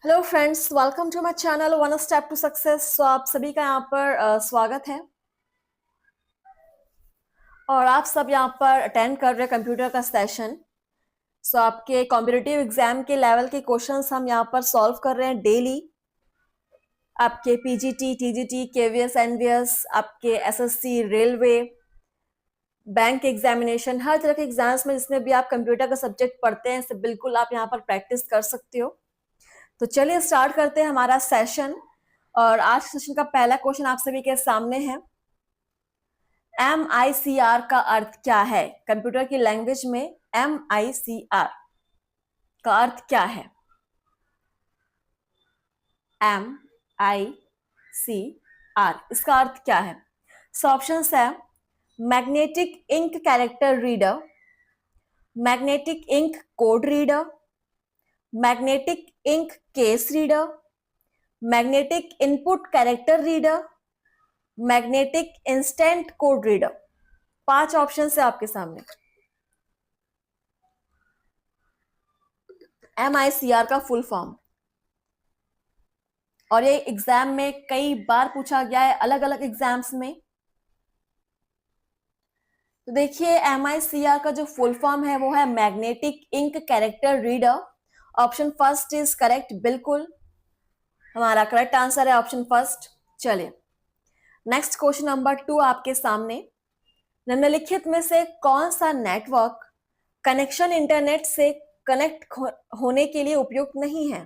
Hello friends, welcome to my channel one step to success. आप सभी का यहाँ पर स्वागत है और आप सब यहाँ पर अटेंड कर रहे हैं कंप्यूटर का सेशन। आपके कॉम्पिटिटिव एग्जाम के लेवल के क्वेश्चंस हम यहाँ पर सॉल्व कर रहे हैं डेली। आपके पीजीटी, टीजीटी, केवीएस, एनवीएस, आपके एसएससी, रेलवे, बैंक एग्जामिनेशन, हर तरह के एग्जाम्स में जिसमें भी आप कंप्यूटर का सब्जेक्ट पढ़ते हैं, इससे बिल्कुल आप यहाँ पर प्रैक्टिस कर सकते हो। तो चलिए स्टार्ट करते हैं हमारा सेशन। और आज सेशन का पहला क्वेश्चन आप सभी के सामने है। MICR का अर्थ क्या है? कंप्यूटर की लैंग्वेज में MICR का अर्थ क्या है? MICR इसका अर्थ क्या है? ऑप्शंस है magnetic ink character reader, magnetic ink code reader, magnetic ink case reader, magnetic input character reader, magnetic instant code reader. 5 option है आपके सामने। MICR का फुल फॉर्म, और ये एग्जाम में कई बार पूछा गया है, अलग अलग एग्जाम्स में। तो देखिए MICR का जो फुल फॉर्म है वो है magnetic ink character reader. Option first is correct, बिल्कुल हमारा करेक्ट आंसर है ऑप्शन फर्स्ट। चलिए नेक्स्ट क्वेश्चन नंबर 2 आपके सामने। निम्नलिखित में से कौन सा नेटवर्क कनेक्शन इंटरनेट से कनेक्ट होने के लिए उपयुक्त नहीं है?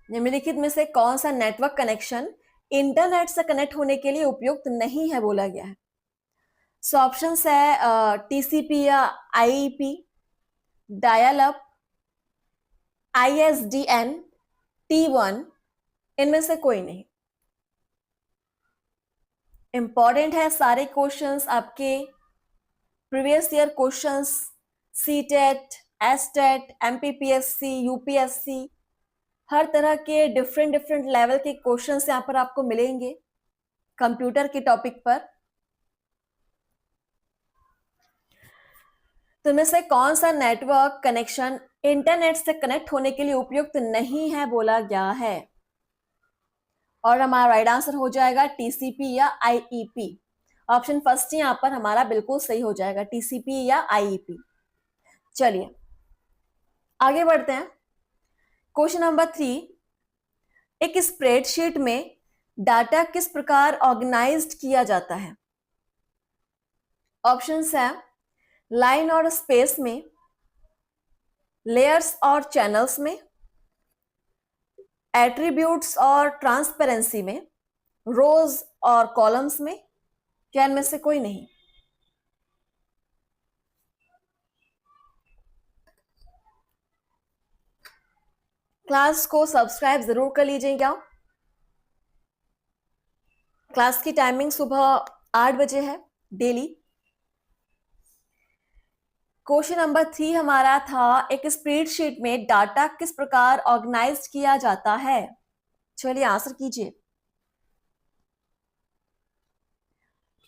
निम्नलिखित में से कौन सा नेटवर्क कनेक्शन इंटरनेट से कनेक्ट होने के लिए उपयुक्त नहीं है बोला गया है। ऑप्शंस है टीसीपी या IEP, dial up, ISDN, T1, इनमें से कोई नहीं। इंपॉर्टेंट है सारे क्वेश्चंस आपके previous year questions, CTET, STET, MPPSC, UPSC, हर तरह के डिफरेंट लेवल के क्वेश्चंस यहाँ पर आपको मिलेंगे कंप्यूटर के टॉपिक पर। तो इनमें से कौन सा नेटवर्क कनेक्शन इंटरनेट से कनेक्ट होने के लिए उपयुक्त नहीं है बोला गया है? और हमारा राइट आंसर हो जाएगा TCP या IEP। ऑप्शन फर्स्ट यहाँ पर हमारा बिल्कुल सही हो जाएगा, TCP या IEP। चलिए आगे बढ़ते हैं। क्वेश्चन नंबर 3, एक स्प्रेडशीट में डाटा किस प्रकार ऑर्गेनाइज्ड किया जाता है? ऑप्शंस है लाइन और स्पेस में, लेयर्स और चैनल्स में, एट्रीब्यूट्स और ट्रांसपेरेंसी में, रोज और कॉलम्स में, क्या इनमें से कोई नहीं? क्लास को सब्सक्राइब जरूर कर लीजिएगा। क्लास की टाइमिंग सुबह 8 बजे है डेली। क्वेश्चन नंबर 3 हमारा था, एक स्प्रेडशीट में डाटा किस प्रकार ऑर्गेनाइज्ड किया जाता है? चलिए आंसर कीजिए।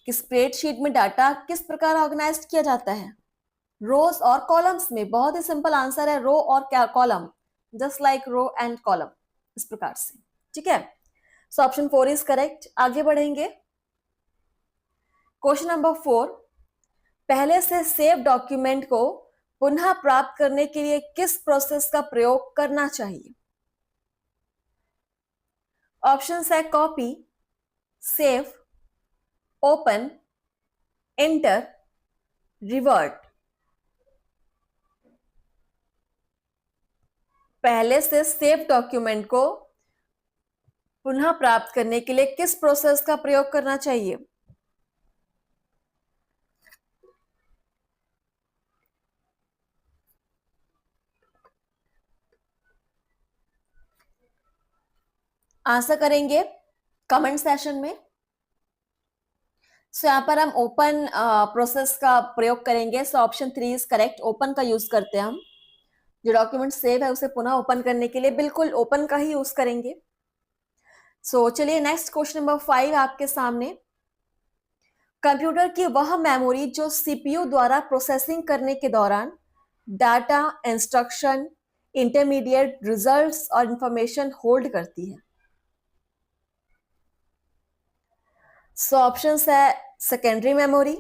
स्प्रेडशीट में डाटा किस प्रकार ऑर्गेनाइज्ड किया जाता है? रोज और कॉलम्स में। बहुत ही सिंपल आंसर है, रो और क्या column, just like row and column, इस प्रकार से। ठीक है, सो ऑप्शन 4 इज करेक्ट। आगे बढ़ेंगे। क्वेश्चन नंबर 4, पहले से सेव डॉक्यूमेंट को पुनः प्राप्त करने के लिए किस प्रोसेस का प्रयोग करना चाहिए? ऑप्शन है copy, save, open, enter, revert. पहले से सेव डॉक्यूमेंट को पुनः प्राप्त करने के लिए किस प्रोसेस का प्रयोग करना चाहिए? आंसर करेंगे कमेंट सेशन में। यहाँ पर हम ओपन प्रोसेस का प्रयोग करेंगे। ऑप्शन 3 इज करेक्ट, ओपन का यूज करते हैं हम। जो डॉक्यूमेंट सेव है उसे पुनः ओपन करने के लिए बिल्कुल ओपन का ही यूज करेंगे। चलिए नेक्स्ट क्वेश्चन नंबर 5 आपके सामने। कंप्यूटर की वह मेमोरी जो CPU द्वारा प्रोसेसिंग करने के दौरान डाटा, इंस्ट्रक्शन, इंटरमीडिएट रिजल्ट्स और इंफॉर्मेशन होल्ड करती है? सो ऑप्शंस है secondary memory,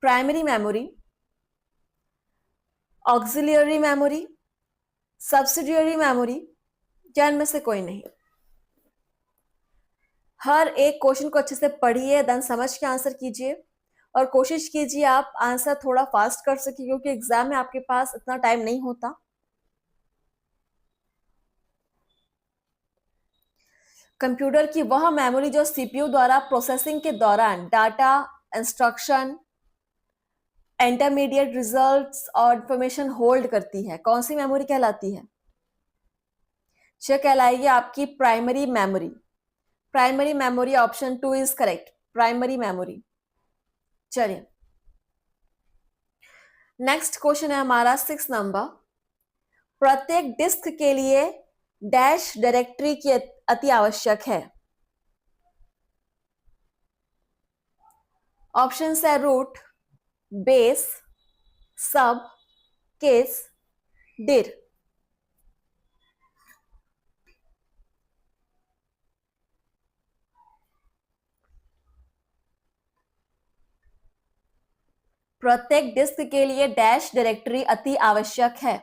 primary memory, auxiliary memory, subsidiary memory, या इनमें से कोई नहीं। हर एक क्वेश्चन को अच्छे से पढ़िए, देन समझ के आंसर कीजिए और कोशिश कीजिए आप आंसर थोड़ा फास्ट कर सके, क्योंकि एग्जाम में आपके पास इतना टाइम नहीं होता। कंप्यूटर की वह मेमोरी जो सीपीयू द्वारा प्रोसेसिंग के दौरान डाटा, इंस्ट्रक्शन, इंटरमीडिएट रिजल्ट्स और इंफॉर्मेशन होल्ड करती है, कौन सी मेमोरी कहलाती है? यह कहलाएगी आपकी primary memory. Primary memory, option 2 is correct, primary memory. चलिए नेक्स्ट क्वेश्चन है हमारा 6 नंबर। प्रत्येक डिस्क के लिए डैश डायरेक्टरी की अति आवश्यक है। ऑप्शन है रूट, बेस, सब, केस, डिर। प्रत्येक डिस्क के लिए डैश डायरेक्टरी अति आवश्यक है।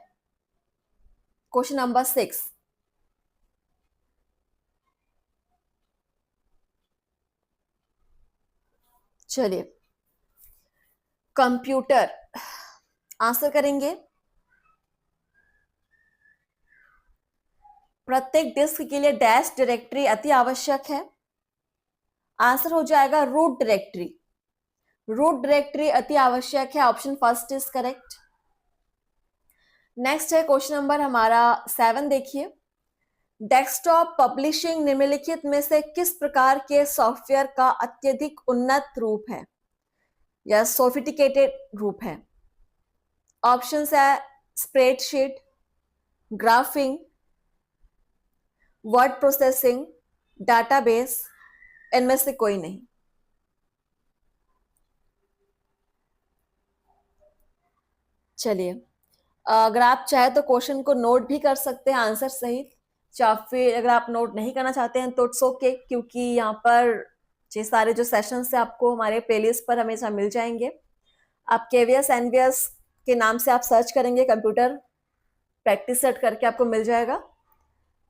Question number 6। चलिए कंप्यूटर आंसर करेंगे। प्रत्येक डिस्क के लिए डैश डायरेक्टरी अति आवश्यक है। आंसर हो जाएगा रूट डायरेक्टरी। रूट डायरेक्टरी अति आवश्यक है, option first is correct. Next है क्वेश्चन नंबर हमारा 7, देखिए। डेस्कटॉप पब्लिशिंग निम्नलिखित में से किस प्रकार के सॉफ्टवेयर का अत्यधिक उन्नत रूप है या सोफिस्टिकेटेड रूप है? ऑप्शंस है spreadsheet, graphic, word processing, database, इनमें से कोई नहीं। चलिए अगर आप चाहे तो क्वेश्चन को नोट भी कर सकते हैं आंसर सहित, या फिर अगर आप नोट नहीं करना चाहते हैं तो इट्स ओके, क्योंकि यहाँ पर ये सारे जो सेशंस है आपको हमारे प्लेलिस्ट पर हमेशा मिल जाएंगे। आप केवीएस एनवीएस के नाम से आप सर्च करेंगे, कंप्यूटर प्रैक्टिस सेट करके आपको मिल जाएगा।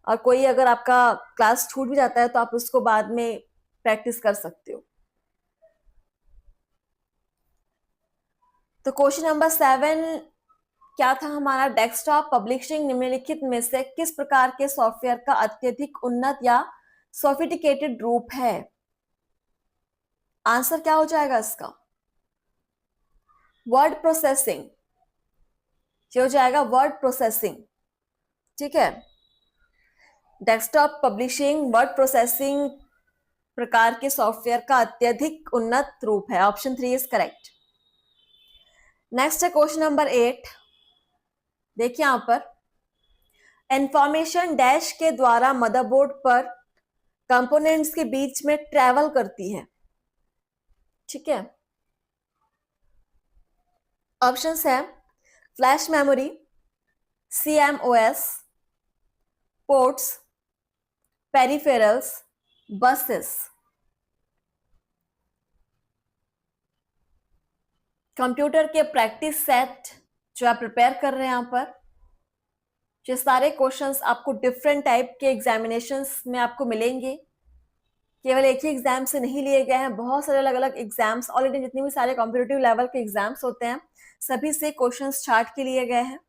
और कोई अगर आपका क्लास छूट भी जाता है तो आप उसको बाद में प्रैक्टिस कर सकते हो। तो क्वेश्चन नंबर 7 क्या था हमारा? डेस्कटॉप पब्लिशिंग निम्नलिखित में से किस प्रकार के सॉफ्टवेयर का अत्यधिक उन्नत या सोफिस्टिकेटेड रूप है? आंसर क्या हो जाएगा इसका? Word processing. ये हो जाएगा वर्ड प्रोसेसिंग, ठीक है। डेस्कटॉप पब्लिशिंग वर्ड प्रोसेसिंग प्रकार के सॉफ्टवेयर का अत्यधिक उन्नत रूप है, ऑप्शन 3 इज करेक्ट। नेक्स्ट है क्वेश्चन नंबर 8, देखिए यहां पर इंफॉर्मेशन डैश के द्वारा मदरबोर्ड पर कंपोनेंट्स के बीच में ट्रैवल करती है, ठीक है। ऑप्शंस है flash memory, CMOS, ports, peripherals, buses. Computer के प्रैक्टिस सेट जो आप प्रिपेयर कर रहे हैं यहाँ पर, ये सारे क्वेश्चंस आपको डिफरेंट टाइप के एग्जामिनेशंस में आपको मिलेंगे। केवल एक ही एग्जाम से नहीं लिए गए हैं, बहुत सारे अलग अलग एग्जाम्स, ऑलरेडी जितने भी सारे कॉम्पिटिटिव लेवल के एग्जाम्स होते हैं सभी से क्वेश्चंस चार्ट के लिए गए हैं।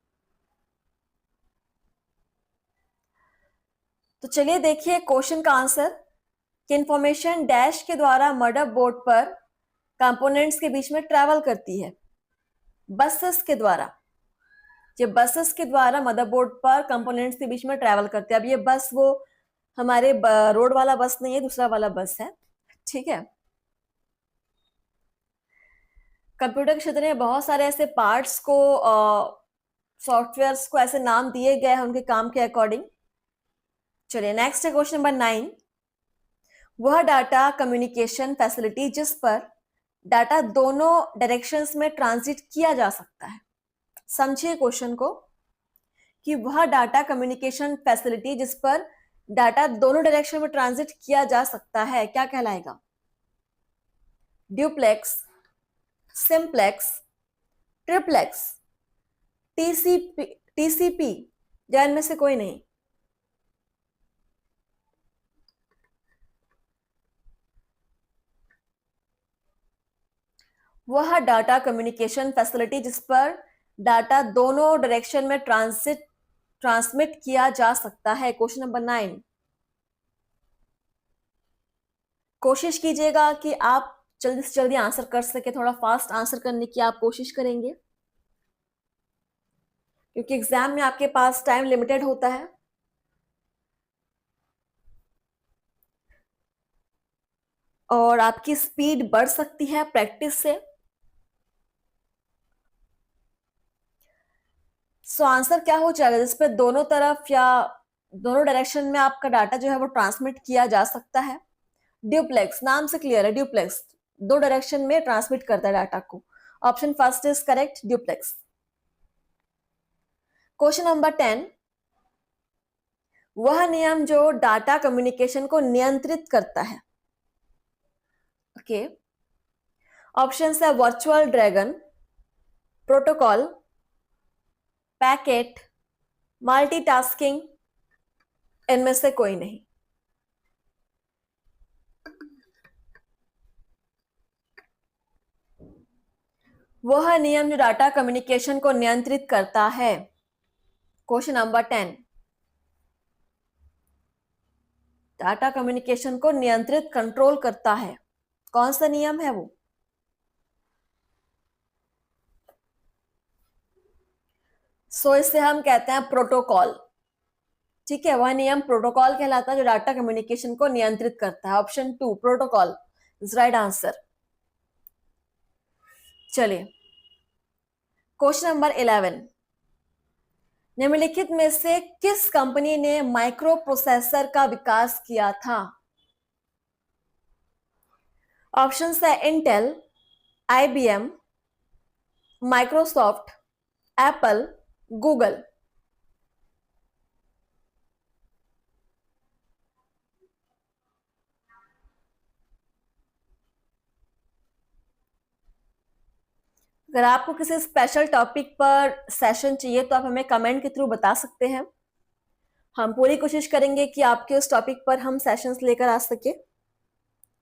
तो चलिए देखिए क्वेश्चन का आंसर कि इंफॉर्मेशन डैश के द्वारा मदरबोर्ड पर कंपोनेंट्स के बीच में ट्रैवल करती है बसेस के द्वारा। ये बसेस के द्वारा मदरबोर्ड पर कंपोनेंट्स के बीच में ट्रैवल करते हैं। अब ये बस वो हमारे रोड वाला बस नहीं है, दूसरा वाला बस है, ठीक है। कंप्यूटर के क्षेत्र में बहुत सारे ऐसे पार्ट्स को सॉफ्टवेयर्स को ऐसे नाम दिए गए हैं उनके काम के अकॉर्डिंग। चलिए नेक्स्ट है क्वेश्चन नंबर 9। वह डाटा कम्युनिकेशन फैसिलिटी जिस पर डाटा दोनों डायरेक्शंस में ट्रांजिट किया जा सकता है। समझिए क्वेश्चन को कि वह डाटा कम्युनिकेशन फैसिलिटी जिस पर डाटा दोनों डायरेक्शन में ट्रांजिट किया जा सकता है क्या कहलाएगा? ड्यूप्लेक्स, सिंप्लेक्स, ट्रिप्लेक्स, टीसीपी या इनमें से कोई नहीं? वह डाटा कम्युनिकेशन फैसिलिटी जिस पर डाटा दोनों डायरेक्शन में ट्रांसमिट किया जा सकता है। Question number 9। कोशिश कीजिएगा कि आप जल्दी से जल्दी आंसर कर सके, थोड़ा फास्ट आंसर करने की आप कोशिश करेंगे क्योंकि एग्जाम में आपके पास टाइम लिमिटेड होता है। और आपकी स्पीड बढ़ सकती है प्रैक्टिस से। सो आंसर क्या हो जाएगा जिस पे दोनों तरफ या दोनों डायरेक्शन में आपका डाटा जो है वो ट्रांसमिट किया जा सकता है? ड्यूप्लेक्स, नाम से क्लियर है, ड्यूप्लेक्स दो डायरेक्शन में ट्रांसमिट करता है डाटा को। Option first is correct, duplex. Question number 10। वह नियम जो डाटा कम्युनिकेशन को नियंत्रित करता है। ओके, ऑप्शन है virtual dragon, protocol, packet, multitasking, इनमें से कोई नहीं। वह नियम जो डाटा कम्युनिकेशन को नियंत्रित करता है। Question number 10। डाटा कम्युनिकेशन को नियंत्रित कंट्रोल करता है, कौन सा नियम है वो? सो इसे हम कहते हैं प्रोटोकॉल। ठीक है, वह नियम प्रोटोकॉल कहलाता है जो डाटा कम्युनिकेशन को नियंत्रित करता है। Option 2 protocol is right answer. चलिए क्वेश्चन नंबर 11। निम्नलिखित में से किस कंपनी ने माइक्रो प्रोसेसर का विकास किया था? ऑप्शन है Intel, IBM, Microsoft, Apple, Google. अगर आपको किसी स्पेशल टॉपिक पर सेशन चाहिए तो आप हमें कमेंट के थ्रू बता सकते हैं। हम पूरी कोशिश करेंगे कि आपके उस टॉपिक पर हम सेशंस लेकर आ सके।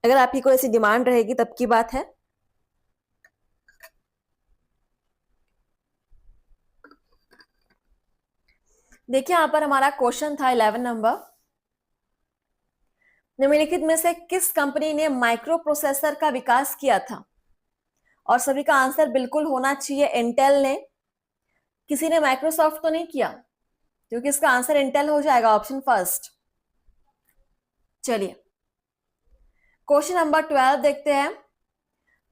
अगर आपकी कोई ऐसी डिमांड रहेगी तब की बात है। देखिए यहां पर हमारा क्वेश्चन था 11 नंबर। निम्नलिखित में से किस कंपनी ने माइक्रो प्रोसेसर का विकास किया था? और सभी का आंसर बिल्कुल होना चाहिए इंटेल ने। किसी ने माइक्रोसॉफ्ट तो नहीं किया क्योंकि इसका आंसर इंटेल हो जाएगा, ऑप्शन फर्स्ट। चलिए क्वेश्चन नंबर 12 देखते हैं।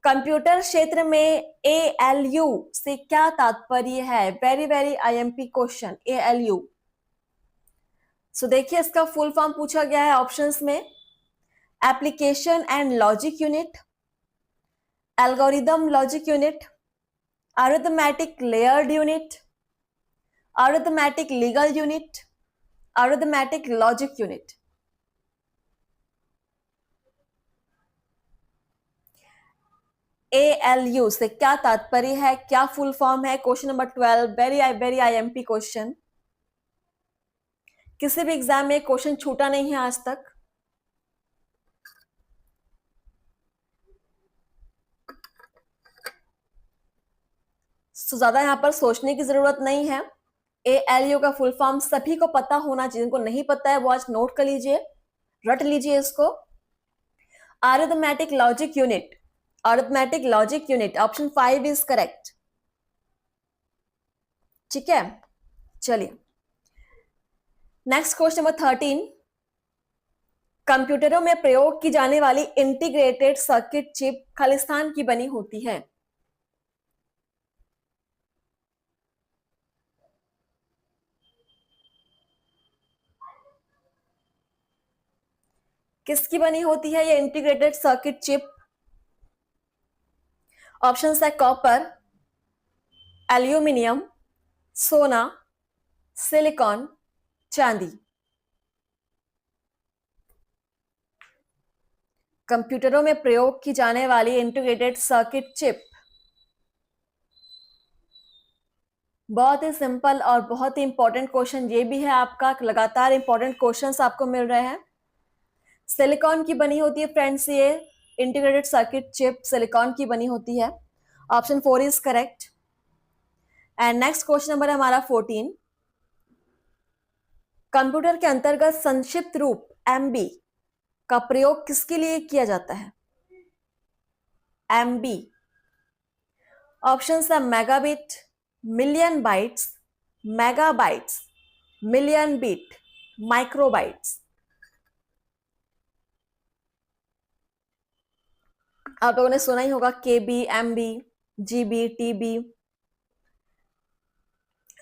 कंप्यूटर क्षेत्र में ALU से क्या तात्पर्य है? Very very IMP question, ALU। सो देखिए इसका फुल फॉर्म पूछा गया है ऑप्शंस में। Application and logic unit, algorithm logic unit, arithmetic layered unit, arithmetic legal unit, arithmetic logic unit. ALU से क्या तात्पर्य है, क्या फुल फॉर्म है? Question number 12 very IMP question. किसी भी एग्जाम में क्वेश्चन छूटा नहीं है आज तक। तो ज्यादा यहां पर सोचने की जरूरत नहीं है। ALU का फुल फॉर्म सभी को पता होना चाहिए, जिनको नहीं पता है वो आज नोट कर लीजिए, रट लीजिए इसको। Arithmetic logic unit, arithmetic logic unit, option 5 is correct. ठीक है, चलिए नेक्स्ट क्वेश्चन नंबर 13। कंप्यूटरों में प्रयोग की जाने वाली इंटीग्रेटेड सर्किट चिप खालिस्तान की बनी होती है। किसकी बनी होती है ये इंटीग्रेटेड सर्किट चिप? ऑप्शन है कॉपर, एल्यूमिनियम, सोना, सिलिकॉन, चांदी। कंप्यूटरों में प्रयोग की जाने वाली इंटीग्रेटेड सर्किट चिप। बहुत ही सिंपल और बहुत ही इंपॉर्टेंट क्वेश्चन ये भी है आपका, लगातार इंपॉर्टेंट क्वेश्चंस आपको मिल रहे हैं। सिलिकॉन की बनी होती है फ्रेंड्स, ये इंटीग्रेटेड सर्किट चिप सिलिकॉन की बनी होती है। Option 4 is correct. And next question number है हमारा 14। कंप्यूटर के अंतर्गत संक्षिप्त रूप एमबी का प्रयोग किसके लिए किया जाता है? एमबी। ऑप्शन है megabit, million bytes, megabytes, million bit, microbytes. आप लोगों ने सुना ही होगा KB, MB, GB, TB.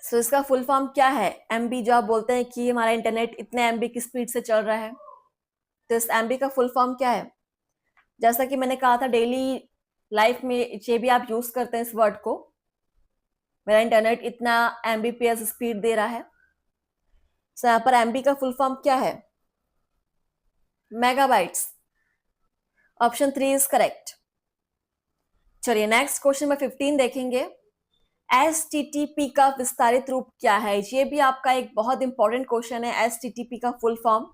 So इसका फुल फॉर्म क्या है? एमबी, जो आप बोलते हैं कि हमारा इंटरनेट इतने एमबी की स्पीड से चल रहा है, तो इस एमबी का फुल फॉर्म क्या है? जैसा कि मैंने कहा था, डेली लाइफ में ये भी आप यूज करते हैं इस वर्ड को, मेरा इंटरनेट इतना एमबीपीएस स्पीड दे रहा है। सो यहाँ पर एमबी का फुल फॉर्म क्या है? मेगाबाइट्स। Option 3 is correct. चलिए नेक्स्ट क्वेश्चन नंबर 15 देखेंगे। HTTP का विस्तारित रूप क्या है? ये भी आपका एक बहुत इंपॉर्टेंट क्वेश्चन है। HTTP का फुल फॉर्म,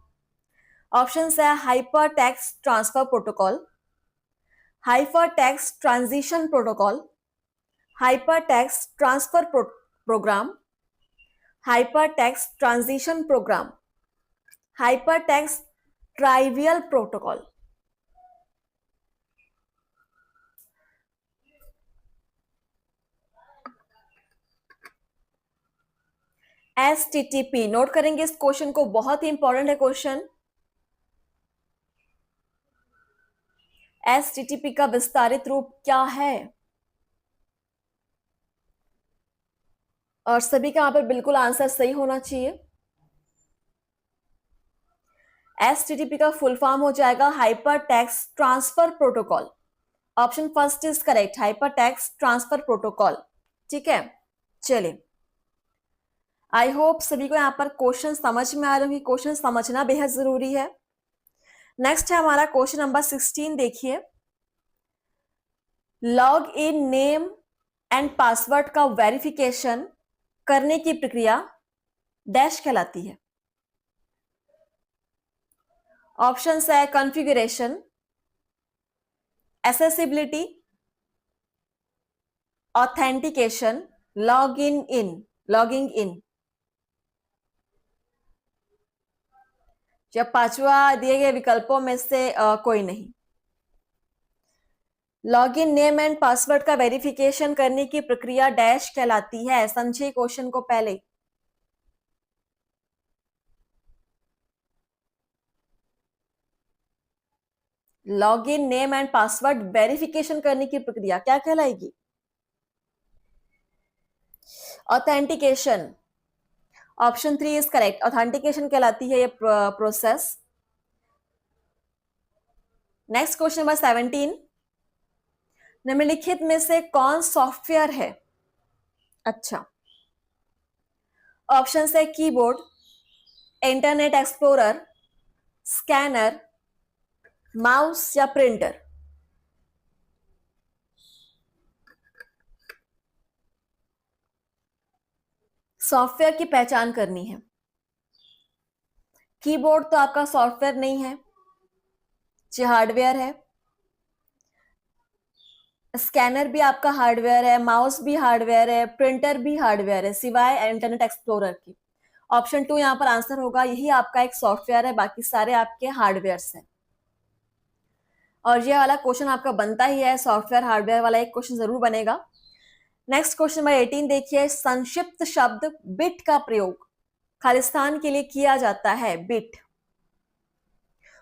ऑप्शन है hyper text transfer protocol, hyper text transition protocol, hyper text transfer program, hyper text transition program, hyper text trivial protocol. HTTP note करेंगे इस क्वेश्चन को, बहुत ही इंपॉर्टेंट है क्वेश्चन। HTTP का विस्तारित रूप क्या है? और सभी का यहां पर बिल्कुल आंसर सही होना चाहिए। HTTP का फुल फॉर्म हो जाएगा hyper text transfer protocol. Option first is correct, hyper text transfer protocol. ठीक है, चलिए आई होप सभी को यहाँ पर क्वेश्चन समझ में आ रहे होंगे। क्वेश्चन समझना बेहद जरूरी है। नेक्स्ट है हमारा क्वेश्चन नंबर 16, देखिए। Log in name and password का वेरिफिकेशन करने की प्रक्रिया डैश कहलाती है? ऑप्शन है configuration, accessibility, authentication, logging in. जब पांचवा दिए गए विकल्पों में से कोई नहीं। लॉगिन नेम एंड पासवर्ड का वेरिफिकेशन करने की प्रक्रिया डैश कहलाती है? समझिए क्वेश्चन को पहले। Login name and password verification करने की प्रक्रिया क्या कहलाएगी? Authentication. Option 3 is correct, authentication कहलाती है ये प्रोसेस। Next question number 17। निम्नलिखित में से कौन सॉफ्टवेयर है? अच्छा, ऑप्शन है keyboard, internet explorer, scanner, mouse या प्रिंटर। सॉफ्टवेयर की पहचान करनी है। कीबोर्ड तो आपका सॉफ्टवेयर नहीं है, ये हार्डवेयर है। स्कैनर भी आपका हार्डवेयर है, माउस भी हार्डवेयर है, प्रिंटर भी हार्डवेयर है, सिवाय इंटरनेट एक्सप्लोरर की। ऑप्शन 2 यहां पर आंसर होगा, यही आपका एक सॉफ्टवेयर है, बाकी सारे आपके हार्डवेयर हैं। और ये वाला क्वेश्चन आपका बनता ही है, सॉफ्टवेयर हार्डवेयर वाला एक क्वेश्चन जरूर बनेगा। नेक्स्ट क्वेश्चन नंबर 18 देखिए। संक्षिप्त शब्द बिट का प्रयोग खालिस्तान के लिए किया जाता है? बिट।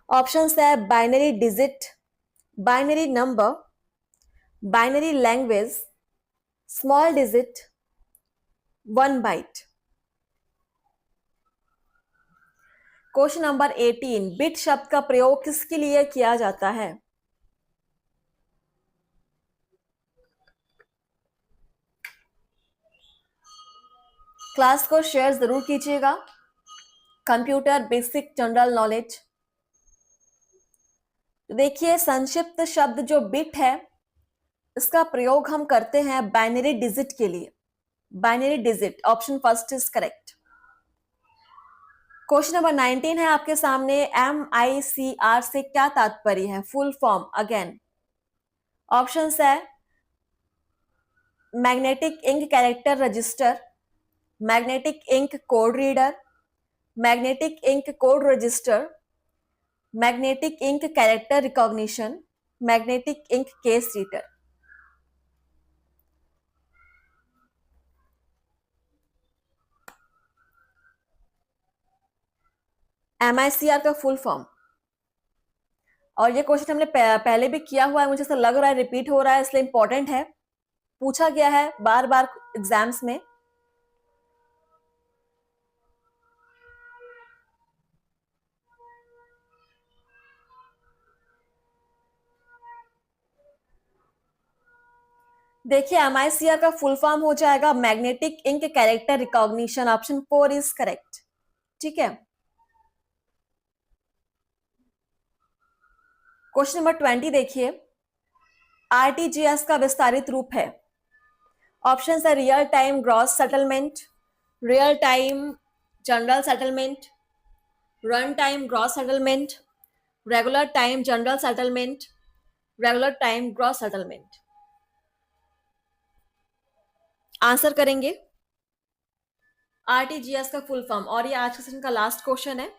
ऑप्शन है binary digit, binary number, binary language, small digit, 1 byte. Question number 18, bit शब्द का प्रयोग किसके लिए किया जाता है? क्लास को शेयर जरूर कीजिएगा। Computer basic general knowledge. देखिए, संक्षिप्त शब्द जो बिट है, इसका प्रयोग हम करते हैं बाइनरी डिजिट के लिए। Binary digit, option first is correct. Question number 19 है आपके सामने। MICR से क्या तात्पर्य है? Full form again. ऑप्शंस है magnetic ink character register, magnetic ink code reader, magnetic ink code register, magnetic ink character recognition, magnetic ink case reader. MICR का full form, और ये क्वेश्चन हमने पहले भी किया हुआ है, मुझे ऐसा लग रहा है रिपीट हो रहा है, इसलिए इंपॉर्टेंट है, पूछा गया है बार बार एग्जाम्स में। देखिए, MICR का फुल फॉर्म हो जाएगा magnetic ink character recognition. Option 4 is correct. ठीक है। क्वेश्चन नंबर 20 देखिए। RTGS का विस्तारित रूप है। ऑप्शन है real time gross settlement, real time general settlement, run time gross settlement, regular time general settlement, regular time gross settlement. Answer करेंगे RTGS का फुल फॉर्म, और ये आज के सेशन का लास्ट क्वेश्चन है।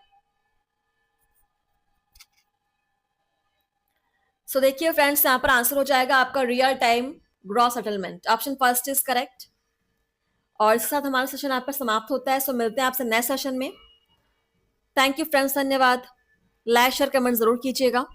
सो देखिए फ्रेंड्स, यहां पर आंसर हो जाएगा आपका real time gross settlement. Option first is correct. और इसके साथ हमारा सेशन यहाँ पर समाप्त होता है। सो मिलते हैं आपसे नेक्स्ट सेशन में। थैंक यू फ्रेंड्स, धन्यवाद। लाइक शेयर कमेंट जरूर कीजिएगा।